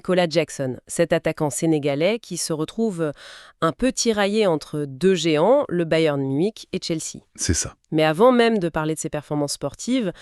Nicolas Jackson, cet attaquant sénégalais qui se retrouve un peu tiraillé entre deux géants, le Bayern Munich et Chelsea. C'est ça. Mais avant même de parler de ses performances sportives,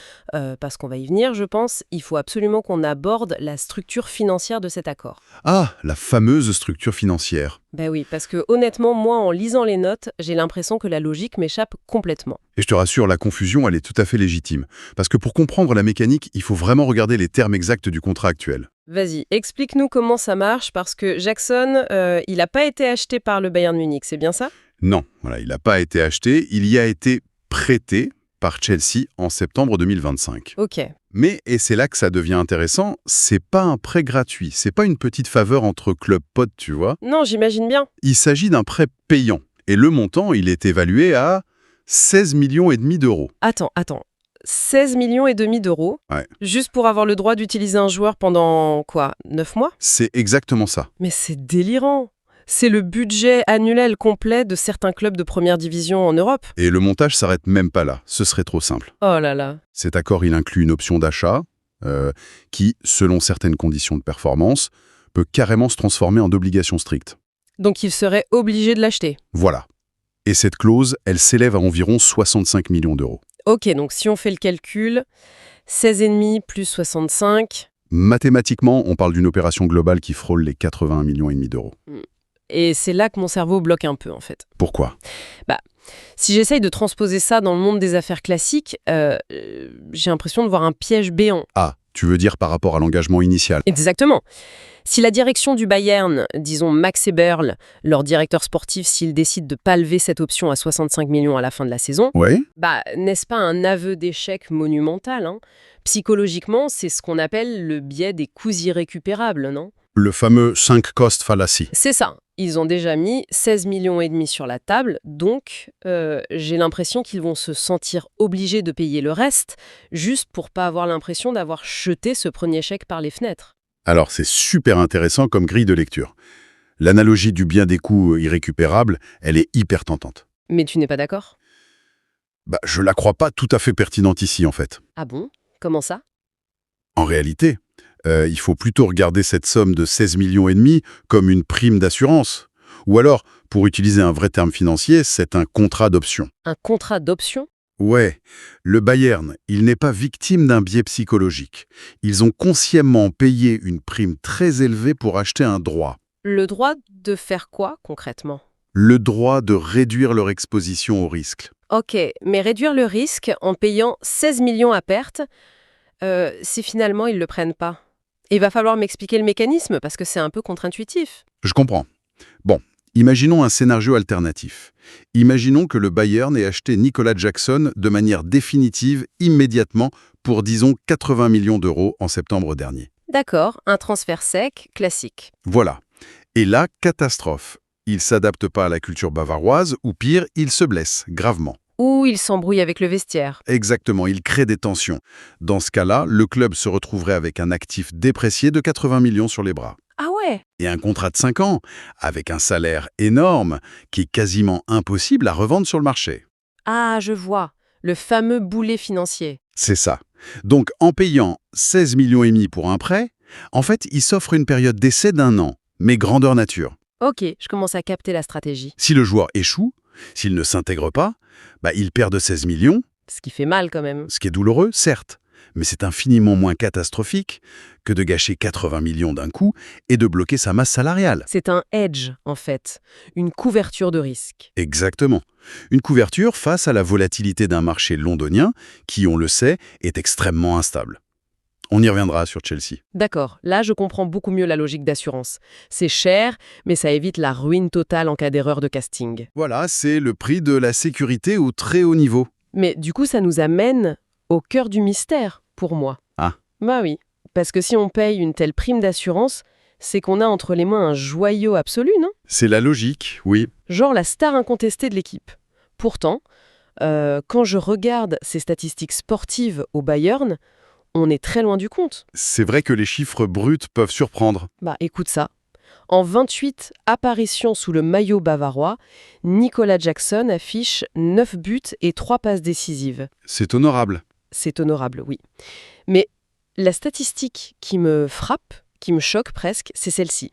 parce qu'on va y venir, je pense, il faut absolument qu'on aborde la structure financière de cet accord. Ah, la fameuse structure financière. Ben oui, parce que honnêtement, moi, en lisant les notes, j'ai l'impression que la logique m'échappe complètement. Et je te rassure, la confusion, elle est tout à fait légitime. Parce que pour comprendre la mécanique, il faut vraiment regarder les termes exacts du contrat actuel. Vas-y, explique-nous comment ça marche, parce que Jackson, il n'a pas été acheté par le Bayern Munich, c'est bien ça? Non, voilà, il n'a pas été acheté, il y a été prêté par Chelsea en septembre 2025. Ok. Mais, et c'est là que ça devient intéressant, c'est pas un prêt gratuit, c'est pas une petite faveur entre clubs potes, tu vois. Non, j'imagine bien. Il s'agit d'un prêt payant. Et le montant, il est évalué à 16,5 millions d'euros. Attends. 16,5 millions d'euros, Ouais. juste pour avoir le droit d'utiliser un joueur pendant, quoi, 9 mois? C'est exactement ça. Mais c'est délirant. C'est le budget annuel complet de certains clubs de première division en Europe. Et le montage s'arrête même pas là, ce serait trop simple. Oh là là. Cet accord, il inclut une option d'achat qui, selon certaines conditions de performance, peut carrément se transformer en obligation stricte. Donc il serait obligé de l'acheter. Voilà. Et cette clause, elle s'élève à environ 65 millions d'euros. Ok, donc si on fait le calcul, 16,5 plus 65, Mathématiquement, on parle d'une opération globale qui frôle les 81,5 millions d'euros. et c'est là que mon cerveau bloque un peu en fait. Pourquoi? Si j'essaye de transposer ça dans le monde des affaires classiques, j'ai l'impression de voir un piège béant. Ah, tu veux dire par rapport à l'engagement initial? Exactement. Si la direction du Bayern, disons Max Eberl, leur directeur sportif, s'il décide de pas lever cette option à 65 millions à la fin de la saison, Ouais. n'est-ce pas un aveu d'échec monumental, hein? Psychologiquement, c'est ce qu'on appelle le biais des coûts irrécupérables, non? Le fameux sunk cost fallacy. C'est ça. Ils ont déjà mis 16,5 millions sur la table, donc j'ai l'impression qu'ils vont se sentir obligés de payer le reste, juste pour pas avoir l'impression d'avoir jeté ce premier chèque par les fenêtres. Alors, c'est super intéressant comme grille de lecture. L'analogie du bien des coûts irrécupérables, elle est hyper tentante. Mais tu n'es pas d'accord? Je la crois pas tout à fait pertinente ici, en fait. Ah bon? Comment ça? En réalité, il faut plutôt regarder cette somme de 16,5 millions comme une prime d'assurance. Ou alors, pour utiliser un vrai terme financier, c'est un contrat d'option. Un contrat d'option? Ouais, le Bayern, il n'est pas victime d'un biais psychologique. Ils ont consciemment payé une prime très élevée pour acheter un droit. Le droit de faire quoi, concrètement? Le droit de réduire leur exposition au risque. Ok, mais réduire le risque en payant 16 millions à perte, si finalement ils le prennent pas. Il va falloir m'expliquer le mécanisme, parce que c'est un peu contre-intuitif. Je comprends. Bon, imaginons un scénario alternatif. Imaginons que le Bayern ait acheté Nicolas Jackson de manière définitive, immédiatement, pour disons 80 millions d'euros en septembre dernier. D'accord, un transfert sec, classique. Voilà. Et là, catastrophe. Il s'adapte pas à la culture bavaroise, ou pire, il se blesse, gravement. Ou il s'embrouille avec le vestiaire. Exactement, il crée des tensions. Dans ce cas-là, le club se retrouverait avec un actif déprécié de 80 millions sur les bras. Ah ouais? Et un contrat de 5 ans, avec un salaire énorme, qui est quasiment impossible à revendre sur le marché. Ah, je vois. Le fameux boulet financier. C'est ça. Donc, en payant 16,5 millions pour un prêt, en fait, il s'offre une période d'essai d'1 an, mais grandeur nature. Ok, je commence à capter la stratégie. Si le joueur échoue, s'il ne s'intègre pas, il perd de 16 millions, Ce qui fait mal quand même. ce qui est douloureux, certes, mais c'est infiniment moins catastrophique que de gâcher 80 millions d'un coup et de bloquer sa masse salariale. C'est un hedge, en fait. Une couverture de risque. Exactement. Une couverture face à la volatilité d'un marché londonien qui, on le sait, est extrêmement instable. On y reviendra sur Chelsea. D'accord, là je comprends beaucoup mieux la logique d'assurance. C'est cher, mais ça évite la ruine totale en cas d'erreur de casting. Voilà, c'est le prix de la sécurité au très haut niveau. Mais du coup, ça nous amène au cœur du mystère, pour moi. Ah. Bah oui, parce que si on paye une telle prime d'assurance, c'est qu'on a entre les mains un joyau absolu, non? C'est la logique, oui. Genre la star incontestée de l'équipe. Pourtant, quand je regarde ces statistiques sportives au Bayern, on est très loin du compte. C'est vrai que les chiffres bruts peuvent surprendre. Bah écoute ça. En 28 apparitions sous le maillot bavarois, Nicolas Jackson affiche 9 buts et 3 passes décisives. C'est honorable. C'est honorable, oui. Mais la statistique qui me frappe, qui me choque presque, c'est celle-ci.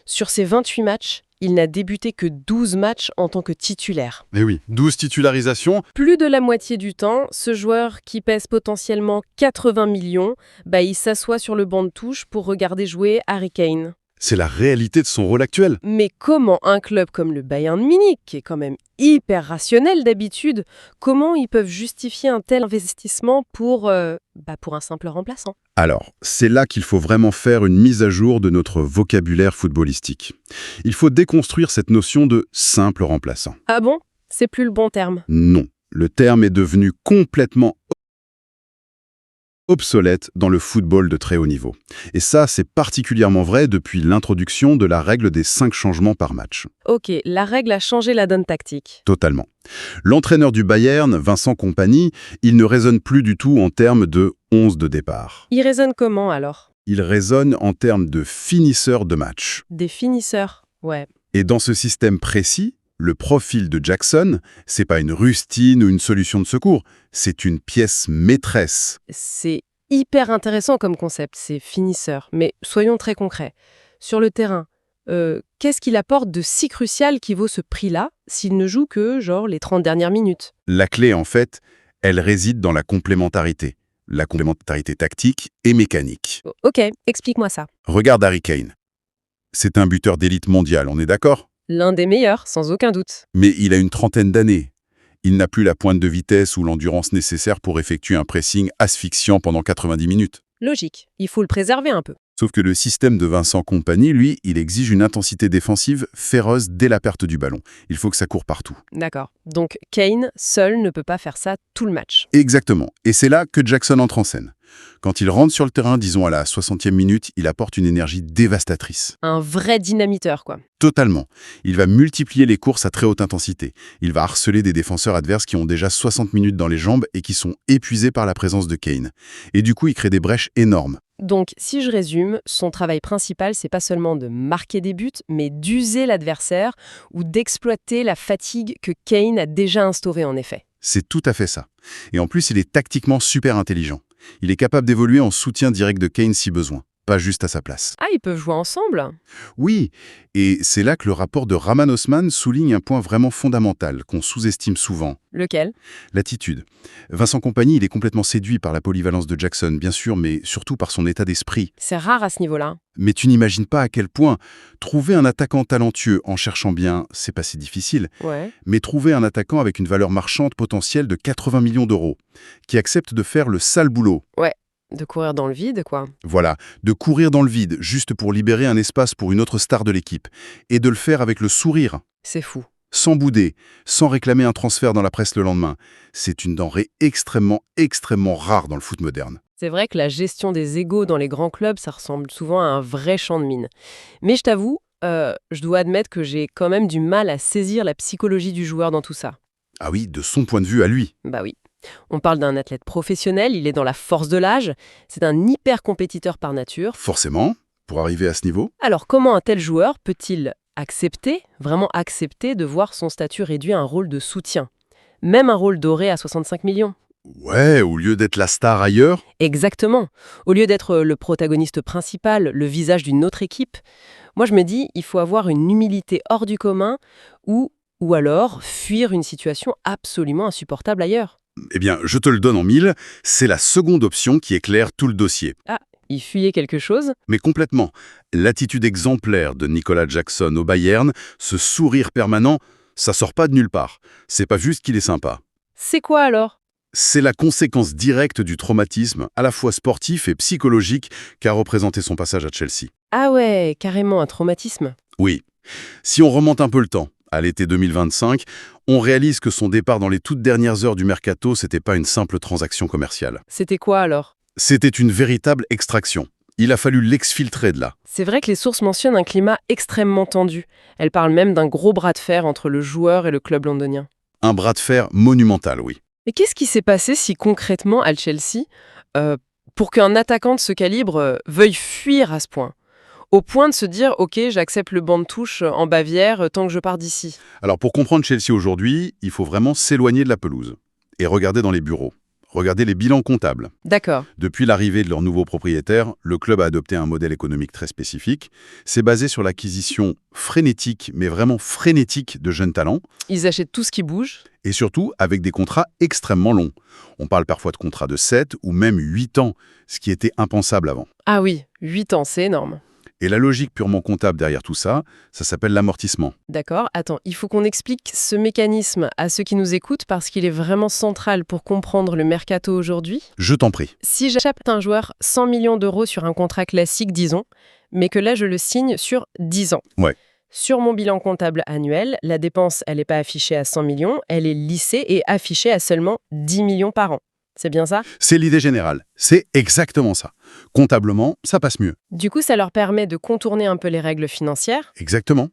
Sur ses 28 matchs, il n'a débuté que 12 matchs en tant que titulaire. Eh oui, 12 titularisations. Plus de la moitié du temps, ce joueur qui pèse potentiellement 80 millions, il s'assoit sur le banc de touche pour regarder jouer Harry Kane. C'est la réalité de son rôle actuel. Mais comment un club comme le Bayern Munich, qui est quand même hyper rationnel d'habitude, comment ils peuvent justifier un tel investissement pour un simple remplaçant? Alors, c'est là qu'il faut vraiment faire une mise à jour de notre vocabulaire footballistique. Il faut déconstruire cette notion de simple remplaçant. Ah bon? C'est plus le bon terme. Non, le terme est devenu complètement obsolète dans le football de très haut niveau. Et ça, c'est particulièrement vrai depuis l'introduction de la règle des 5 changements par match. Ok, la règle a changé la donne tactique. Totalement. L'entraîneur du Bayern, Vincent Kompany, il ne raisonne plus du tout en termes de 11 de départ. Il raisonne comment alors? Il raisonne en termes de finisseurs de match. Des finisseurs, ouais. Et dans ce système précis, le profil de Jackson, c'est pas une rustine ou une solution de secours, c'est une pièce maîtresse. C'est hyper intéressant comme concept, c'est finisseur. Mais soyons très concrets. Sur le terrain, qu'est-ce qu'il apporte de si crucial qui vaut ce prix-là s'il ne joue que, les 30 dernières minutes? La clé, en fait, elle réside dans la complémentarité. La complémentarité tactique et mécanique. Ok, explique-moi ça. Regarde Harry Kane. C'est un buteur d'élite mondiale, on est d'accord? L'un des meilleurs, sans aucun doute. Mais il a une trentaine d'années. Il n'a plus la pointe de vitesse ou l'endurance nécessaire pour effectuer un pressing asphyxiant pendant 90 minutes. Logique, il faut le préserver un peu. Sauf que le système de Vincent Kompany, lui, il exige une intensité défensive féroce dès la perte du ballon. Il faut que ça court partout. D'accord. Donc Kane, seul, ne peut pas faire ça tout le match. Exactement. Et c'est là que Jackson entre en scène. Quand il rentre sur le terrain, disons à la 60e minute, il apporte une énergie dévastatrice. Un vrai dynamiteur, quoi. Totalement. Il va multiplier les courses à très haute intensité. Il va harceler des défenseurs adverses qui ont déjà 60 minutes dans les jambes et qui sont épuisés par la présence de Kane. Et du coup, il crée des brèches énormes. Donc, si je résume, son travail principal, c'est pas seulement de marquer des buts, mais d'user l'adversaire ou d'exploiter la fatigue que Kane a déjà instaurée en effet. C'est tout à fait ça. Et en plus, il est tactiquement super intelligent. Il est capable d'évoluer en soutien direct de Kane si besoin, pas juste à sa place. Ah, ils peuvent jouer ensemble? Oui, et c'est là que le rapport de Rahman Osman souligne un point vraiment fondamental qu'on sous-estime souvent. Lequel? L'attitude. Vincent Kompany, il est complètement séduit par la polyvalence de Jackson, bien sûr, mais surtout par son état d'esprit. C'est rare à ce niveau-là. Mais tu n'imagines pas à quel point trouver un attaquant talentueux en cherchant bien, c'est pas si difficile. Ouais. Mais trouver un attaquant avec une valeur marchande potentielle de 80 millions d'euros, qui accepte de faire le sale boulot. Ouais. De courir dans le vide, quoi. Voilà, de courir dans le vide, juste pour libérer un espace pour une autre star de l'équipe. Et de le faire avec le sourire. C'est fou. Sans bouder, sans réclamer un transfert dans la presse le lendemain. C'est une denrée extrêmement, extrêmement rare dans le foot moderne. C'est vrai que la gestion des égos dans les grands clubs, ça ressemble souvent à un vrai champ de mine. Mais je t'avoue, je dois admettre que j'ai quand même du mal à saisir la psychologie du joueur dans tout ça. Ah oui, de son point de vue à lui. Bah oui. On parle d'un athlète professionnel, il est dans la force de l'âge, c'est un hyper compétiteur par nature. Forcément, pour arriver à ce niveau. Alors comment un tel joueur peut-il vraiment accepter de voir son statut réduit à un rôle de soutien? Même un rôle doré à 65 millions. Ouais, au lieu d'être la star ailleurs. Exactement. Au lieu d'être le protagoniste principal, le visage d'une autre équipe, moi je me dis, il faut avoir une humilité hors du commun ou alors fuir une situation absolument insupportable ailleurs. Eh bien, je te le donne en mille, c'est la seconde option qui éclaire tout le dossier. Ah, il fuyait quelque chose? Mais complètement. L'attitude exemplaire de Nicolas Jackson au Bayern, ce sourire permanent, ça sort pas de nulle part. C'est pas juste qu'il est sympa. C'est quoi alors? C'est la conséquence directe du traumatisme, à la fois sportif et psychologique, qu'a représenté son passage à Chelsea. Ah ouais, carrément un traumatisme. Oui. Si on remonte un peu le temps, à l'été 2025, on réalise que son départ dans les toutes dernières heures du mercato, c'était pas une simple transaction commerciale. C'était quoi alors? C'était une véritable extraction. Il a fallu l'exfiltrer de là. C'est vrai que les sources mentionnent un climat extrêmement tendu. Elles parlent même d'un gros bras de fer entre le joueur et le club londonien. Un bras de fer monumental, oui. Mais qu'est-ce qui s'est passé si concrètement à Chelsea, pour qu'un attaquant de ce calibre veuille fuir à ce point? Au point de se dire « Ok, j'accepte le banc de touche en Bavière tant que je pars d'ici ». Alors pour comprendre Chelsea aujourd'hui, il faut vraiment s'éloigner de la pelouse et regarder dans les bureaux. Regardez les bilans comptables. D'accord. Depuis l'arrivée de leur nouveau propriétaire, le club a adopté un modèle économique très spécifique. C'est basé sur l'acquisition frénétique, mais vraiment frénétique, de jeunes talents, Ils achètent tout ce qui bouge. et surtout avec des contrats extrêmement longs. On parle parfois de contrats de 7 ou même 8 ans, ce qui était impensable avant. Ah oui, 8 ans, c'est énorme. Et la logique purement comptable derrière tout ça, ça s'appelle l'amortissement. D'accord. Attends, il faut qu'on explique ce mécanisme à ceux qui nous écoutent parce qu'il est vraiment central pour comprendre le mercato aujourd'hui. Je t'en prie. Si j'achète un joueur 100 millions d'euros sur un contrat classique, disons, mais que là je le signe sur 10 ans. Ouais. Sur mon bilan comptable annuel, la dépense, elle n'est pas affichée à 100 millions, elle est lissée et affichée à seulement 10 millions par an. C'est bien ça? C'est l'idée générale. C'est exactement ça. Comptablement, ça passe mieux. Du coup, ça leur permet de contourner un peu les règles financières. Exactement.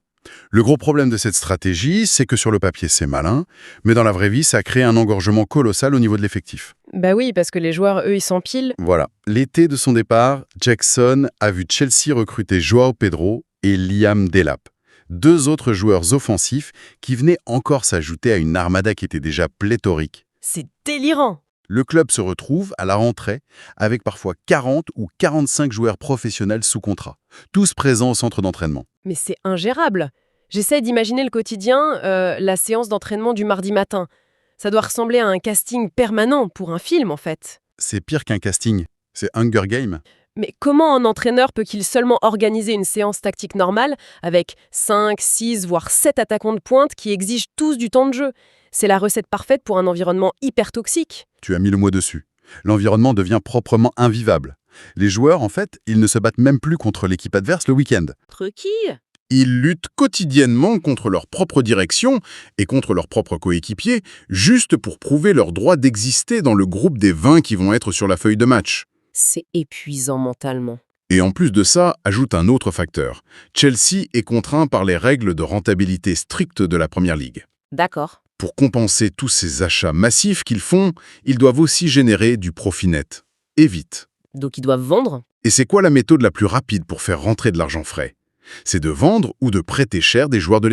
Le gros problème de cette stratégie, c'est que sur le papier, c'est malin, mais dans la vraie vie, ça crée un engorgement colossal au niveau de l'effectif. Bah oui, parce que les joueurs, eux, ils s'empilent. Voilà. L'été de son départ, Jackson a vu Chelsea recruter Joao Pedro et Liam Delap, 2 autres joueurs offensifs qui venaient encore s'ajouter à une armada qui était déjà pléthorique. C'est délirant! Le club se retrouve à la rentrée avec parfois 40 ou 45 joueurs professionnels sous contrat, tous présents au centre d'entraînement. Mais c'est ingérable. J'essaie d'imaginer le quotidien, la séance d'entraînement du mardi matin. Ça doit ressembler à un casting permanent pour un film, en fait. C'est pire qu'un casting, c'est Hunger Games. Mais comment un entraîneur peut-il seulement organiser une séance tactique normale avec 5, 6, voire 7 attaquants de pointe qui exigent tous du temps de jeu? C'est la recette parfaite pour un environnement hyper toxique. Tu as mis le mot dessus. L'environnement devient proprement invivable. Les joueurs, en fait, ils ne se battent même plus contre l'équipe adverse le week-end. Contre qui? Ils luttent quotidiennement contre leur propre direction et contre leurs propres coéquipiers, juste pour prouver leur droit d'exister dans le groupe des 20 qui vont être sur la feuille de match. C'est épuisant mentalement. Et en plus de ça, ajoute un autre facteur. Chelsea est contraint par les règles de rentabilité strictes de la Première Ligue. D'accord. Pour compenser tous ces achats massifs qu'ils font, ils doivent aussi générer du profit net. Et vite. Donc ils doivent vendre? Et c'est quoi la méthode la plus rapide pour faire rentrer de l'argent frais? C'est de vendre ou de prêter cher des joueurs de l'équipe.